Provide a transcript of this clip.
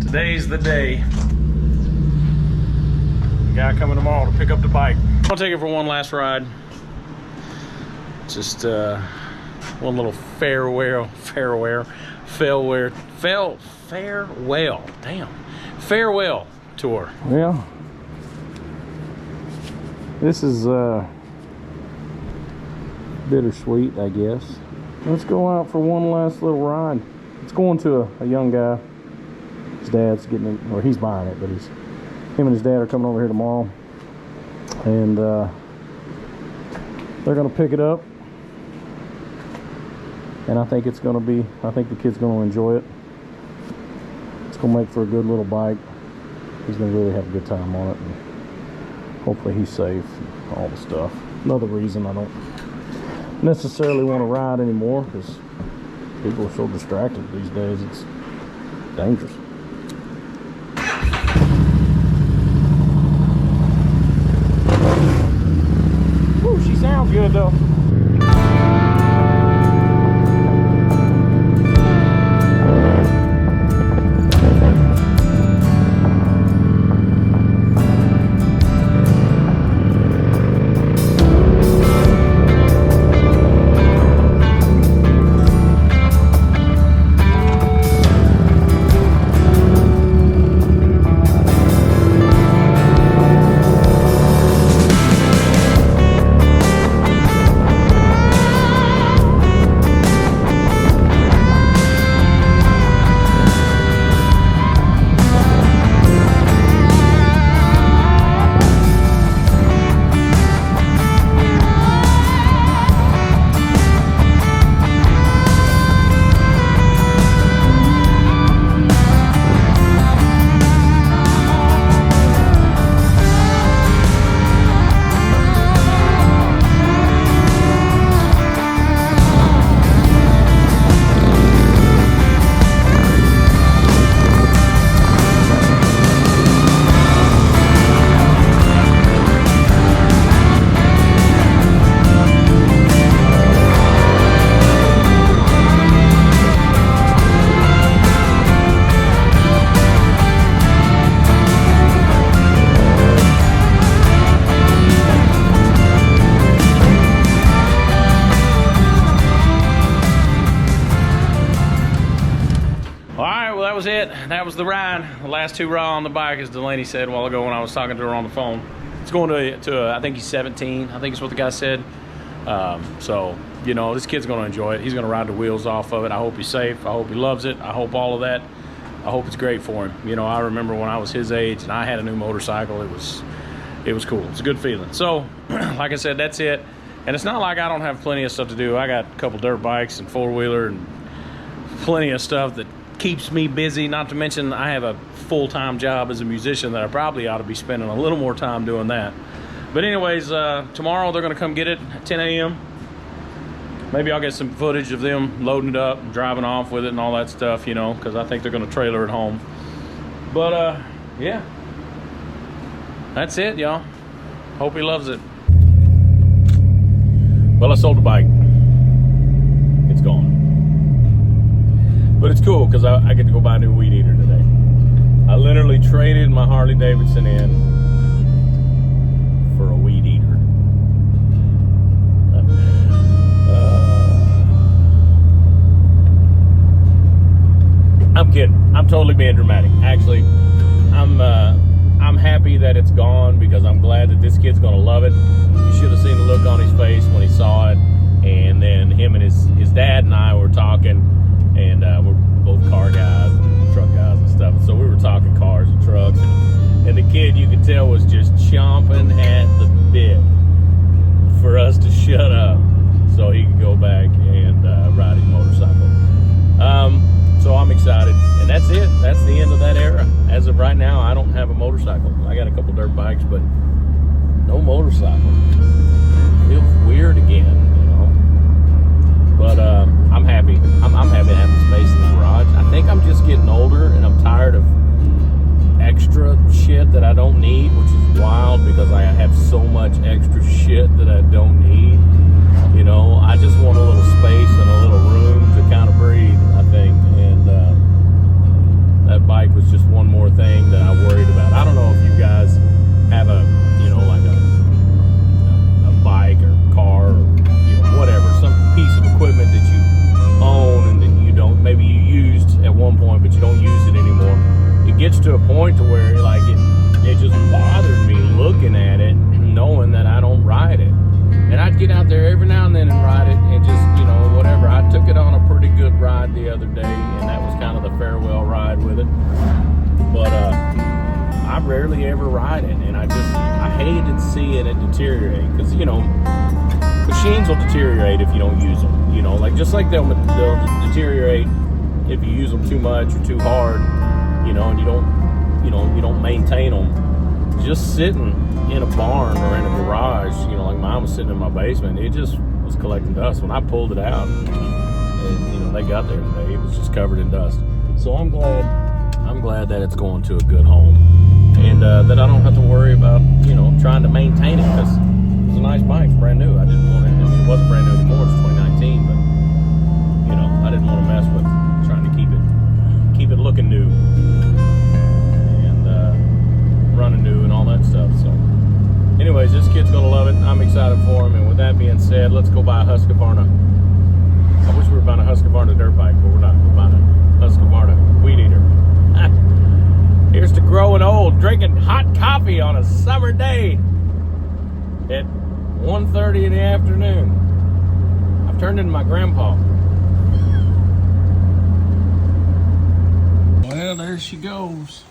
Today's the day. Guy coming tomorrow to pick up the bike. I'll take it for one last ride. Just one little farewell tour. Well, this is bittersweet, I guess. Let's go out for one last little ride. It's going to a young guy. His dad's getting it, or he's buying it, but him and his dad are coming over here tomorrow, and they're gonna pick it up. And I think the kid's gonna enjoy it. It's gonna make for a good little bike. He's gonna really have a good time on it, and hopefully he's safe and all the stuff. Another reason I don't necessarily want to ride anymore, because people are so distracted these days. It's dangerous. Woo, she sounds good though. That was the ride. The last two ride on the bike, as Delaney said a while ago when I was talking to her on the phone. It's going to I think he's 17. I think is what the guy said. So, you know, this kid's going to enjoy it. He's going to ride the wheels off of it. I hope he's safe. I hope he loves it. I hope all of that. I hope it's great for him. You know, I remember when I was his age and I had a new motorcycle. It was cool. It's a good feeling. So, like I said, that's it. And it's not like I don't have plenty of stuff to do. I got a couple dirt bikes and four-wheeler and plenty of stuff that keeps me busy. Not to mention I have a full-time job as a musician that I probably ought to be spending a little more time doing that. But anyways, tomorrow they're going to come get it at 10 a.m. Maybe I'll get some footage of them loading it up and driving off with it and all that stuff, you know, because I think they're going to trailer it home. But yeah, that's it, y'all. Hope he loves it. Well, I sold the bike. It's gone. But it's cool because I get to go buy a new weed eater today. I literally traded my Harley Davidson in for a weed eater. I'm kidding. I'm totally being dramatic. Actually, I'm happy that it's gone because I'm glad that this kid's gonna love it. You should have seen the look on his face when he saw it. And then him and his dad and I were talking. And we're both car guys and truck guys and stuff. So we were talking cars and trucks. And the kid, you could tell, was just chomping at the bit for us to shut up so he could go back and ride his motorcycle. So I'm excited. And that's it. That's the end of that era. As of right now, I don't have a motorcycle. I got a couple dirt bikes, but no motorcycle. Feels weird again. But I'm happy. I'm happy to have the space in the garage. I think I'm just getting older and I'm tired of extra shit that I don't need, which is wild because I have so much extra shit that I don't need. You know, I just want a little space and a little room to kind of breathe, I think. And that bike was just one gets to a point to where like it just bothered me looking at it, knowing that I don't ride it. And I'd get out there every now and then and ride it and just, you know, whatever. I took it on a pretty good ride the other day, and that was kind of the farewell ride with it. But I rarely ever ride it, and I hated seeing it deteriorate, because, you know, machines will deteriorate if you don't use them. You know, like just like they'll deteriorate if you use them too much or too hard, you know, and you don't maintain them. Just sitting in a barn or in a garage, you know, like mine was sitting in my basement, it just was collecting dust. When I pulled it out, and, you know, they got there today, it was just covered in dust. So I'm glad that it's going to a good home, and that I don't have to worry about, you know, trying to maintain it, because it was a nice bike. It's brand new. I didn't want it. I mean, it wasn't brand new anymore. It's 2019, but, you know, I didn't want to mess with trying to keep it looking new and running new and all that stuff. So anyways, this kid's gonna love it. I'm excited for him. And with that being said, let's go buy a Husqvarna. I wish we were buying a Husqvarna dirt bike, but we're not. We're buying a Husqvarna weed eater. Here's to growing old, drinking hot coffee on a summer day at 1:30 in the afternoon. I've turned into my grandpa. Well, there she goes.